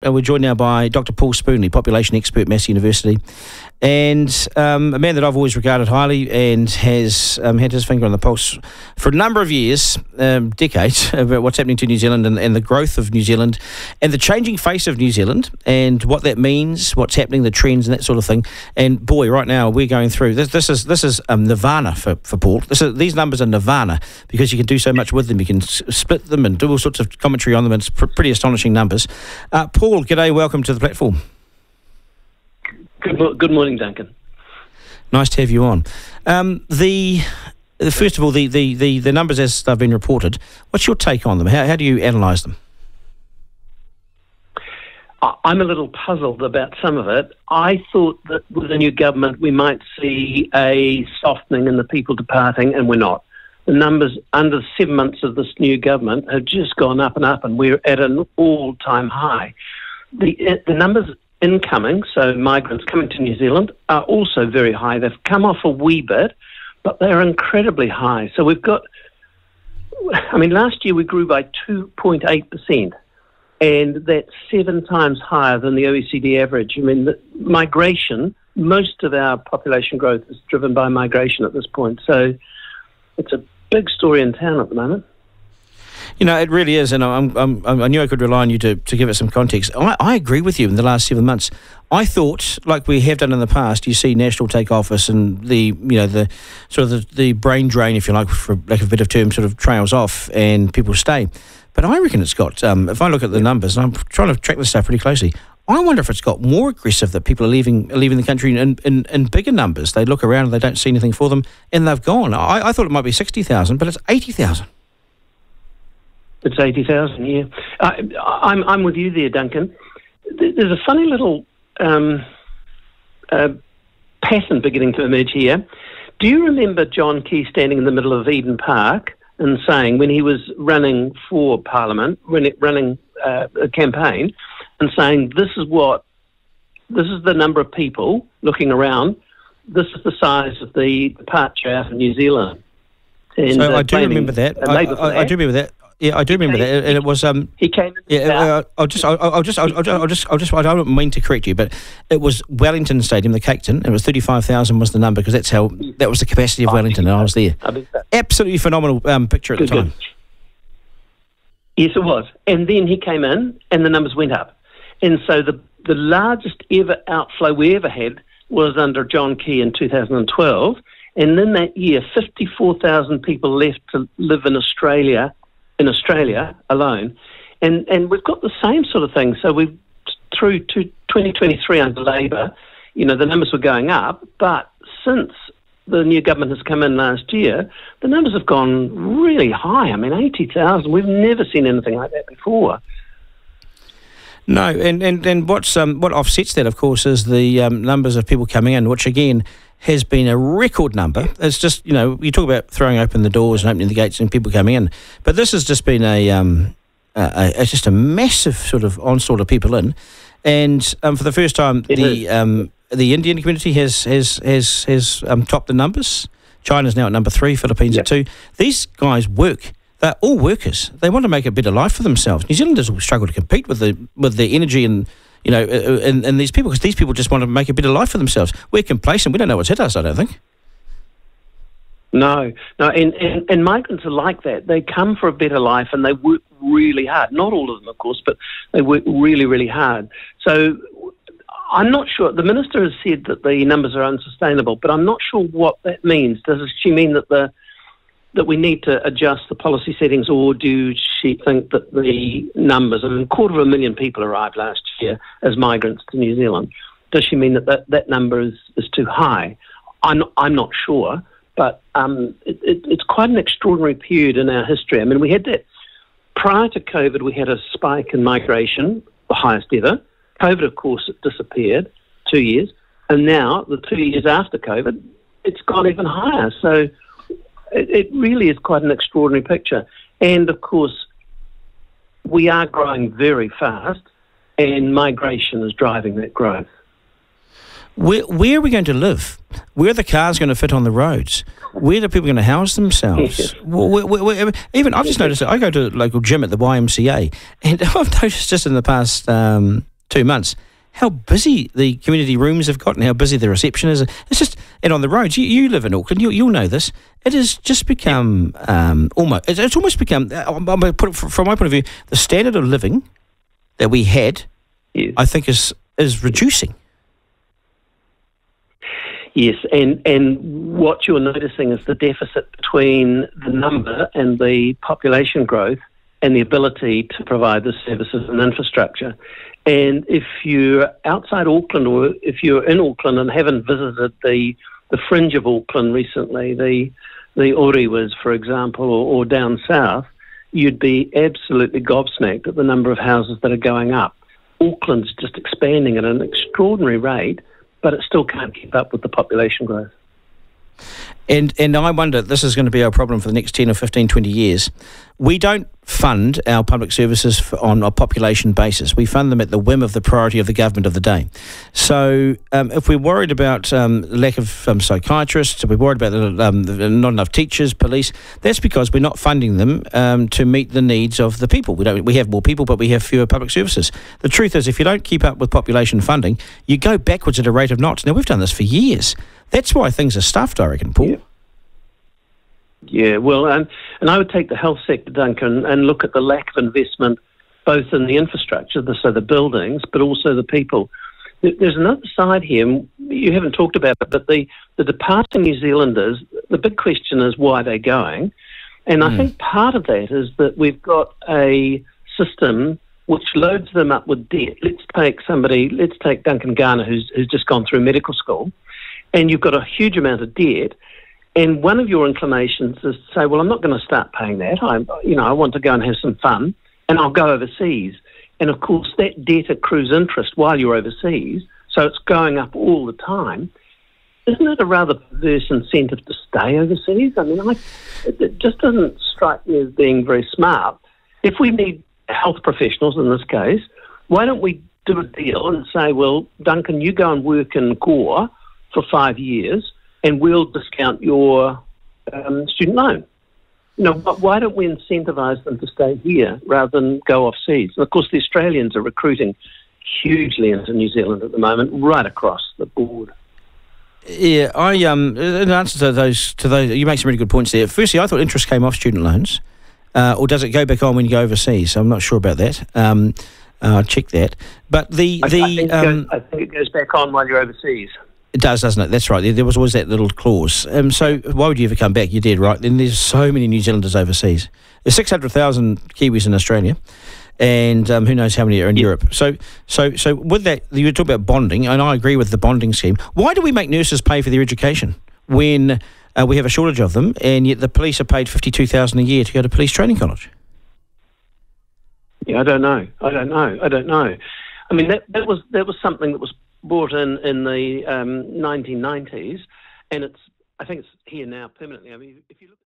We're joined now by Dr. Paul Spoonley, population expert, Massey University, and a man that I've always regarded highly and has had his finger on the pulse for a number of years, decades, about what's happening to New Zealand and the growth of New Zealand and the changing face of New Zealand and what that means, what's happening, the trends and that sort of thing. And boy, right now we're going through this is nirvana for Paul. These numbers are nirvana because you can do so much with them. You can split them and do all sorts of commentary on them. It's pretty astonishing numbers. Paul, g'day, welcome to the platform. Good morning, Duncan. Nice to have you on. First of all, the numbers as they've been reported, what's your take on them? How do you analyse them? I'm a little puzzled about some of it. I thought that with the new government we might see a softening in the people departing, and we're not. The numbers under 7 months of this new government have just gone up and up, and we're at an all-time high. The numbers incoming, so migrants coming to New Zealand, are also very high. They've come off a wee bit, but they're incredibly high. So we've got, last year we grew by 2.8%, and that's 7 times higher than the OECD average. The migration, most of our population growth is driven by migration at this point. So it's a big story in town at the moment. It really is, and I knew I could rely on you to give it some context. I agree with you in the last 7 months. I thought, like we have done in the past, you see National take office and the brain drain, if you like, for lack of a better term, sort of trails off and people stay. But I reckon it's got, if I look at the numbers, and I'm trying to track this stuff pretty closely, I wonder if it's got more aggressive that people are leaving the country in bigger numbers. They look around and they don't see anything for them, and they've gone. I thought it might be 60,000, but it's 80,000. It's 80,000, yeah. I'm with you there, Duncan. There's a funny little pattern beginning to emerge here. Do you remember John Key standing in the middle of Eden Park and saying, when he was running for Parliament, running a campaign, and saying, this is the number of people looking around, this is the size of the departure out of New Zealand. And, so I do remember that. I do remember that. Yeah, I do remember that, and it was. He came. Yeah, I don't mean to correct you, but it was Wellington Stadium, the Caketon. It was 35,000 was the number because that was the capacity of Wellington, and I was there. Absolutely phenomenal picture at the time. Yes, it was, and then he came in, and the numbers went up, and so the largest ever outflow we ever had was under John Key in 2012, and in that year, 54,000 people left to live in Australia alone, and we've got the same sort of thing. So we've through to 2023 under Labor, the numbers were going up, but since the new government has come in last year, the numbers have gone really high. 80,000. We've never seen anything like that before. No, and what offsets that, of course, is the numbers of people coming in, which again has been a record number. It's just, you talk about throwing open the doors and opening the gates and people coming in, but this has just been just a massive sort of onslaught of people in, and for the first time, the Indian community has topped the numbers. China's now at number 3, Philippines at 2. These guys work. They're all workers. They want to make a better life for themselves. New Zealanders will struggle to compete with the energy and these people, because these people just want to make a better life for themselves. We're complacent. We don't know what's hit us, I don't think. No, and migrants are like that. They come for a better life and they work really hard. Not all of them, of course, but they work really, really hard. So I'm not sure. The Minister has said that the numbers are unsustainable, but I'm not sure what that means. Does she mean that we need to adjust the policy settings, or do she think that the numbers, 250,000 people arrived last year as migrants to New Zealand, does she mean that number is too high? I'm not sure, but it's quite an extraordinary period in our history. We had that, prior to COVID, we had a spike in migration, the highest ever. COVID, of course, it disappeared, 2 years, and now, the 2 years after COVID, it's gone even higher. So it really is quite an extraordinary picture. And, of course, we are growing very fast, and migration is driving that growth. where are we going to live? Where are the cars going to fit on the roads? Where are people going to house themselves? Even I've just noticed that I go to a local gym at the YMCA, and I've noticed just in the past 2 months how busy the community rooms have got and how busy the reception is. It's just, and on the roads, you live in Auckland, you'll know this. It has just become it's almost become, I'm going to put it from my point of view, the standard of living that we had, I think, is reducing. Yes, and what you're noticing is the deficit between the number and the population growth and the ability to provide the services and infrastructure. And if you're outside Auckland, or if you're in Auckland and haven't visited the fringe of Auckland recently, the Oriwas, for example, or down south, you'd be absolutely gobsmacked at the number of houses that are going up. Auckland's just expanding at an extraordinary rate, but it still can't keep up with the population growth. And I wonder, this is going to be our problem for the next 10 or 15, 20 years. We don't fund our public services on a population basis. We fund them at the whim of the priority of the government of the day. So if we're worried about lack of psychiatrists, if we're worried about not enough teachers, police, that's because we're not funding them to meet the needs of the people. We have more people, but we have fewer public services. The truth is, if you don't keep up with population funding, you go backwards at a rate of knots. Now, we've done this for years. That's why things are stuffed, I reckon, Paul. Yeah, well, and I would take the health sector, Duncan, and look at the lack of investment both in the infrastructure, so the buildings, but also the people. There's another side here, you haven't talked about it, but the departing New Zealanders, the big question is why they're going. And I think part of that is that we've got a system which loads them up with debt. Let's take Duncan Garner, who's just gone through medical school, and you've got a huge amount of debt. And one of your inclinations is to say, well, I'm not going to start paying that. I want to go and have some fun, and I'll go overseas. And, of course, that debt accrues interest while you're overseas, so it's going up all the time. Isn't it a rather perverse incentive to stay overseas? I mean, it just doesn't strike me as being very smart. If we need health professionals in this case, why don't we do a deal and say, well, Duncan, you go and work in Gore for 5 years, and we'll discount your student loan. But why don't we incentivise them to stay here rather than go overseas? And of course, the Australians are recruiting hugely into New Zealand at the moment, right across the board. Yeah, in answer to those, you make some really good points there. Firstly, I thought interest came off student loans, or does it go back on when you go overseas? I'm not sure about that. I'll check that. But I think it goes back on while you're overseas. It does, doesn't it? That's right. There was always that little clause. So why would you ever come back? You're dead right. Then there's so many New Zealanders overseas. There's 600,000 Kiwis in Australia, and who knows how many are in Europe. So with that, you were talking about bonding, and I agree with the bonding scheme. Why do we make nurses pay for their education when we have a shortage of them, and yet the police are paid $52,000 a year to go to police training college? Yeah, I don't know. I mean, that was something that was brought in the 1990s, and I think it's here now permanently. I mean, if you look